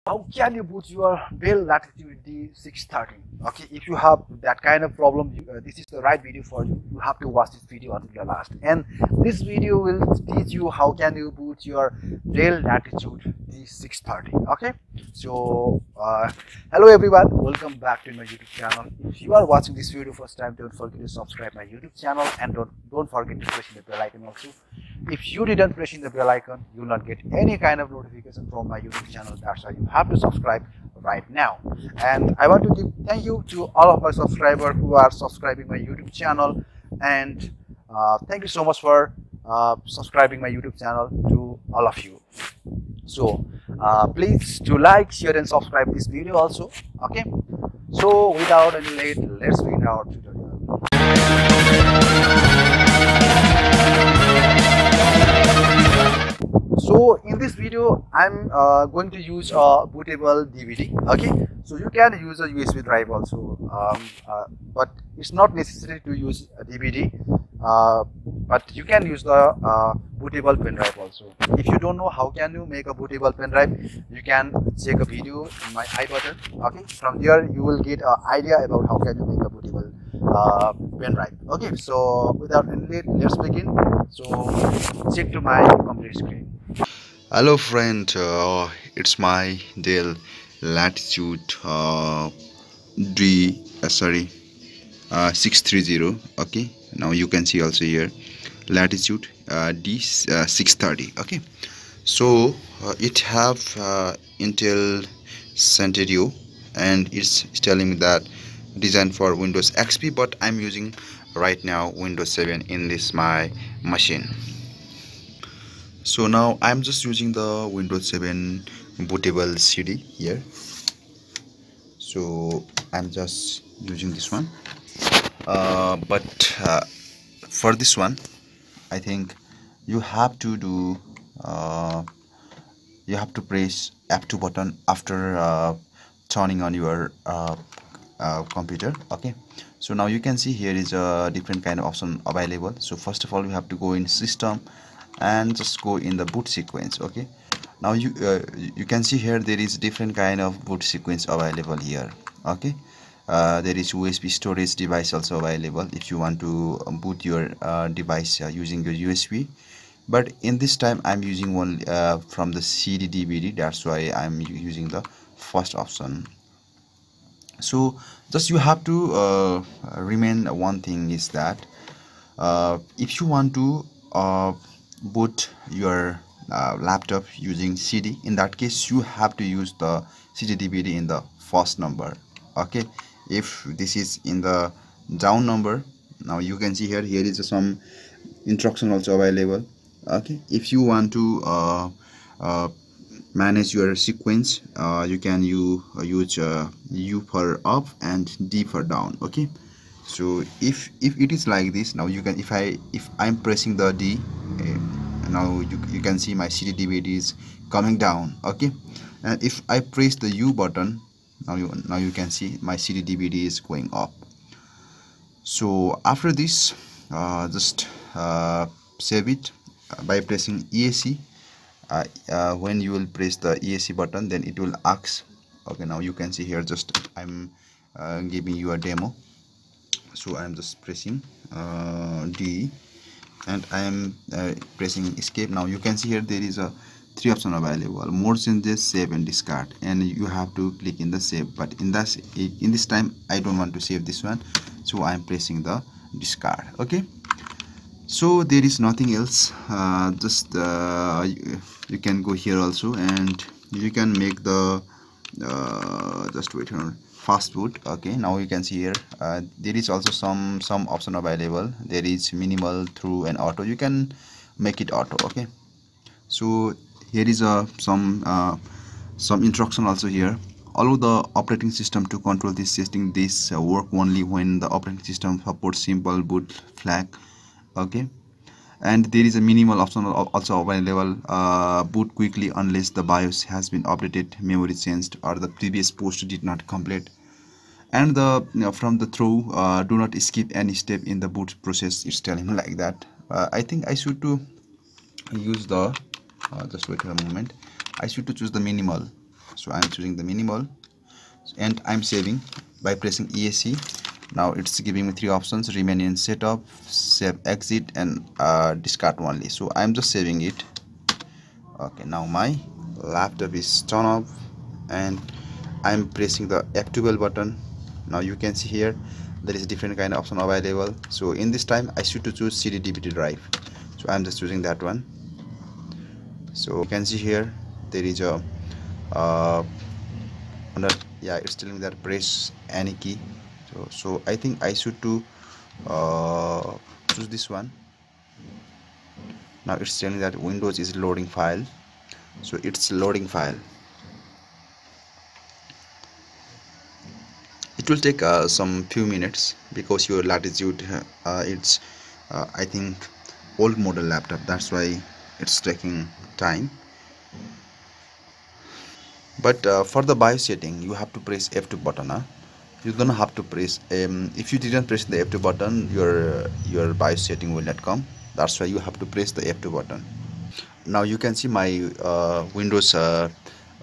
How can you boot your Dell Latitude D630? Okay, if you have that kind of problem, this is the right video for you. You have to watch this video until the last. And this video will teach you how can you boot your Dell Latitude D630. Okay, so hello everyone, welcome back to my YouTube channel. If you are watching this video first time, don't forget to subscribe my YouTube channel and don't forget to press the bell icon also. If you didn't press the bell icon, you will not get any kind of notification from my YouTube channel. That's why you have to subscribe right now. And I want to give thank you to all of my subscribers who are subscribing my YouTube channel, and thank you so much for subscribing my YouTube channel to all of you. So please do like, share and subscribe this video also. Okay, so without any late, let's begin our tutorial. So in this video I'm going to use a bootable DVD. Okay, so you can use a USB drive also, but it's not necessary to use a DVD, but you can use the bootable pendrive also. If you don't know how can you make a bootable pendrive, you can check a video in my I button. Okay, from there you will get an idea about how can you make a bootable pendrive. Okay, so without any late, let's begin. So check to my computer screen. Hello friend, it's my Dell Latitude D630. Okay, now you can see also here Latitude D630. Okay, so it have Intel Centennial and it's telling me that designed for Windows XP, but I'm using right now Windows 7 in this my machine. So now I'm just using the Windows 7 Bootable CD here. So I'm just using this one, but for this one I think you have to do you have to press F2 button after turning on your computer. Okay, so now you can see here is a different kind of option available. So first of all you have to go in system and just go in the boot sequence. Okay, now you can see here there is different kind of boot sequence available here. Okay, there is USB storage device also available if you want to boot your device using your USB, but in this time I'm using one from the CD DVD. That's why I'm using the first option. So just you have to remain one thing is that if you want to boot your laptop using CD, in that case you have to use the CD DVD in the first number. Okay, if this is in the down number, now you can see here is some instruction also available. Okay, if you want to manage your sequence, you can use U for up and D for down. Okay, so if it is like this, now you can if I'm pressing the D, now you can see my CD DVD is coming down. Okay, and if I press the U button, now you can see my CD DVD is going up. So after this, just save it by pressing ESC. When you will press the ESC button, then it will ask. Okay, now you can see here just I'm giving you a demo. So I'm just pressing D and I am pressing escape. Now you can see here there is a 3 options available: more changes, save and discard, and you have to click in the save. But in this time I don't want to save this one, so I'm pressing the discard. Okay, so there is nothing else. Just you can go here also and you can make the just wait here, fast boot. Okay, now you can see here there is also some option available. There is minimal, through and auto. You can make it auto. Okay, so here is some instruction also here. Allow the operating system to control this setting. This work only when the operating system supports simple boot flag. Okay, and there is a minimal option also available. Boot quickly unless the BIOS has been updated, memory changed, or the previous post did not complete. And the from the throw, do not skip any step in the boot process. It's telling me like that. I think I should to use the just wait a moment. I should to choose the minimal. so I'm choosing the minimal, and I'm saving by pressing ESC. Now it's giving me three options: remain in setup, save exit, and discard only. So I'm just saving it. Okay, now my laptop is turned off and I'm pressing the F12 button. Now you can see here there is different kind of option available. So in this time I should to choose CD DVD drive, so I'm just choosing that one. So you can see here there is a under, yeah, it's telling me that press any key. So I think I should to choose this one. Now it's telling that Windows is loading file, so it's loading file. It will take some few minutes because your latitude it's I think old model laptop, that's why it's taking time. But for the BIOS setting you have to press F2 button. You don't have to press if you didn't press the F2 button, your BIOS setting will not come. That's why you have to press the F2 button. Now you can see my Windows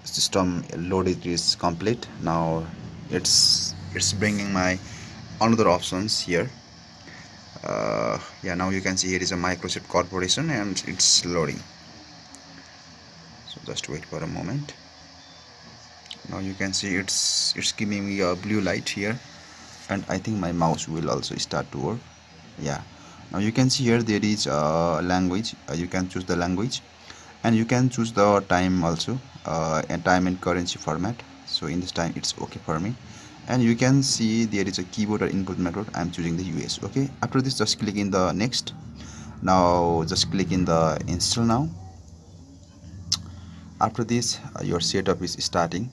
system loaded is complete. Now it's bringing my another options here. Yeah, now you can see here is a Microsoft Corporation and it's loading. So just wait for a moment. Now you can see it's giving me a blue light here, and I think my mouse will also start to work. Yeah, now you can see here there is a language. You can choose the language, and you can choose the time also, and time and currency format. So in this time it's okay for me. And you can see there is a keyboard or input method. I'm choosing the US. Okay, after this just click in the next. Now just click in the install now. After this your setup is starting.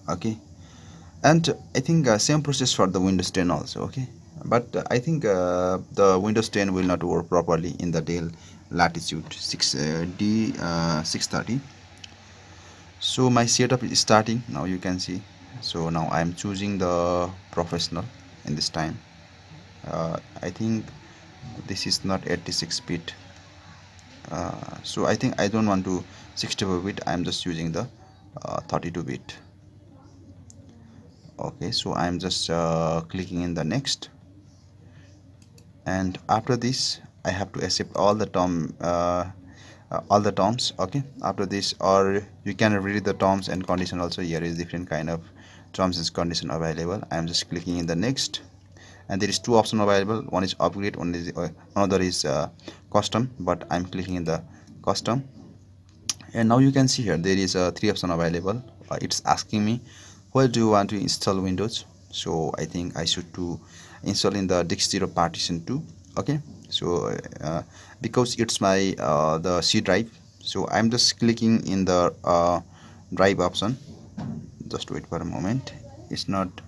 Okay, and I think same process for the Windows 10 also. Okay, but I think the Windows 10 will not work properly in the Dell Latitude D630. So my setup is starting now, you can see. So now I'm choosing the professional in this time. I think this is not 86-bit, so I think I don't want to 64-bit. I'm just using the 32-bit. Okay, so I'm just clicking in the next, and after this I have to accept all the terms. Okay, after this, or you can read the terms and condition also. Here is different kind of terms and condition available. I'm just clicking in the next, and there is two options available. One is upgrade, one is another is custom, but I'm clicking in the custom. And now you can see here there is three options available. It's asking me where do you want to install Windows. So I think I should to install in the disk 0 partition 2. Okay, so because it's my the C drive, so I'm just clicking in the drive option. Just wait for a moment, it's not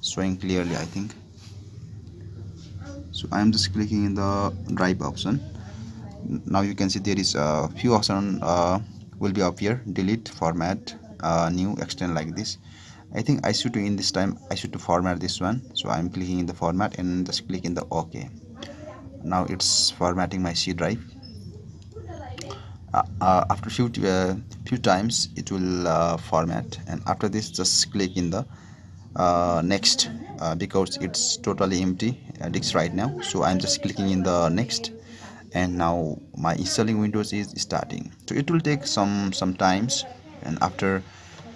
showing clearly, I think. So I'm just clicking in the drive option. Now you can see there is a few options will be up here: delete, format, new, extend, like this. I think I should to, in this time I should to format this one. So I'm clicking in the format and just click in the OK. Now it's formatting my C drive. After few times it will format, and after this just click in the next, because it's totally empty disk right now. So I'm just clicking in the next, and now my installing Windows is starting. So it will take some times, and after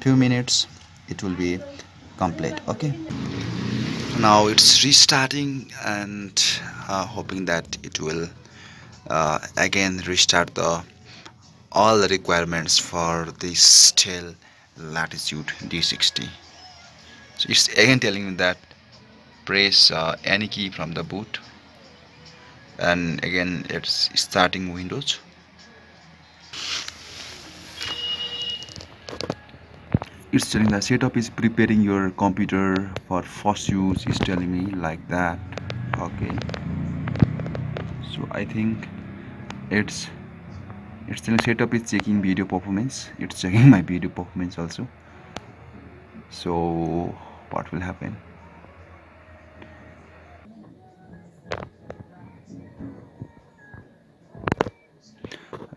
few minutes it will be complete. Okay, now it's restarting, and hoping that it will again restart the all the requirements for this Dell Latitude D60. So it's again telling me that press any key from the boot, and again it's starting Windows. It's telling that setup is preparing your computer for first use. It's telling me like that. Okay, so I think it's telling setup is checking video performance. It's checking my video performance also. So what will happen?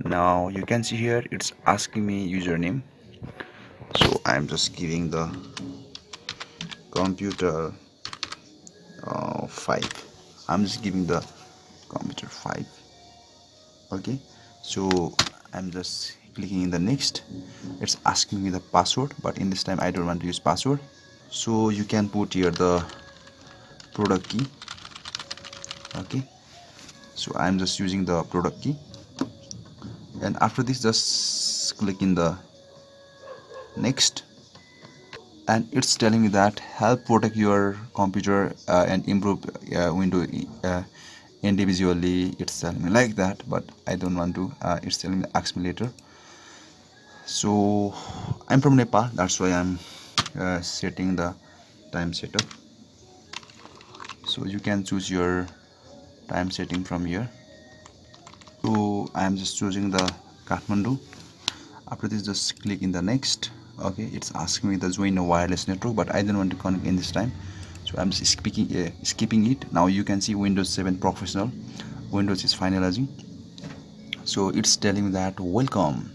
Now you can see here it's asking me username. So I'm just giving the computer 5. I'm just giving the computer 5. Okay, so I'm just clicking in the next. It's asking me the password, but in this time I don't want to use password. So you can put here the product key. Okay, so I'm just using the product key, and after this just click in the next, and it's telling me that help protect your computer and improve window individually. It's telling me like that, but I don't want to. It's telling me ask me later. So I'm from Nepal, that's why I'm setting the time setup. So you can choose your time setting from here. So I'm just choosing the Kathmandu. After this just click in the next. Okay, it's asking me to join a wireless network, but I don't want to connect in this time, so I'm just skipping it. Now you can see Windows 7 Professional. Windows is finalizing, so it's telling me that welcome.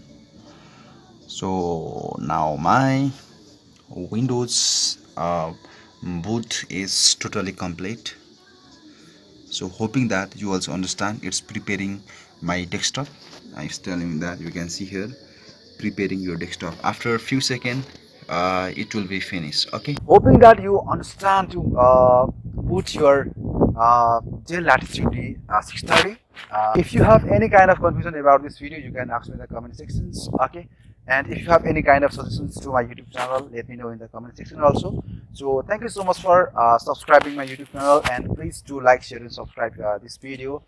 So now my Windows boot is totally complete. So hoping that you also understand. It's preparing my desktop. It's telling me that you can see here preparing your desktop. After a few seconds it will be finished. Okay, Hoping that you understand to boot your Dell Latitude 630. If you have any kind of confusion about this video, you can ask me in the comment sections. Okay, and if you have any kind of suggestions to my YouTube channel, let me know in the comment section also. So thank you so much for subscribing my YouTube channel, and please do like, share and subscribe this video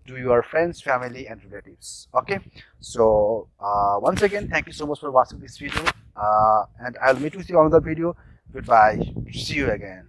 to your friends, family and relatives. Okay, so once again, thank you so much for watching this video, and I'll meet with you on another video. Goodbye, see you again.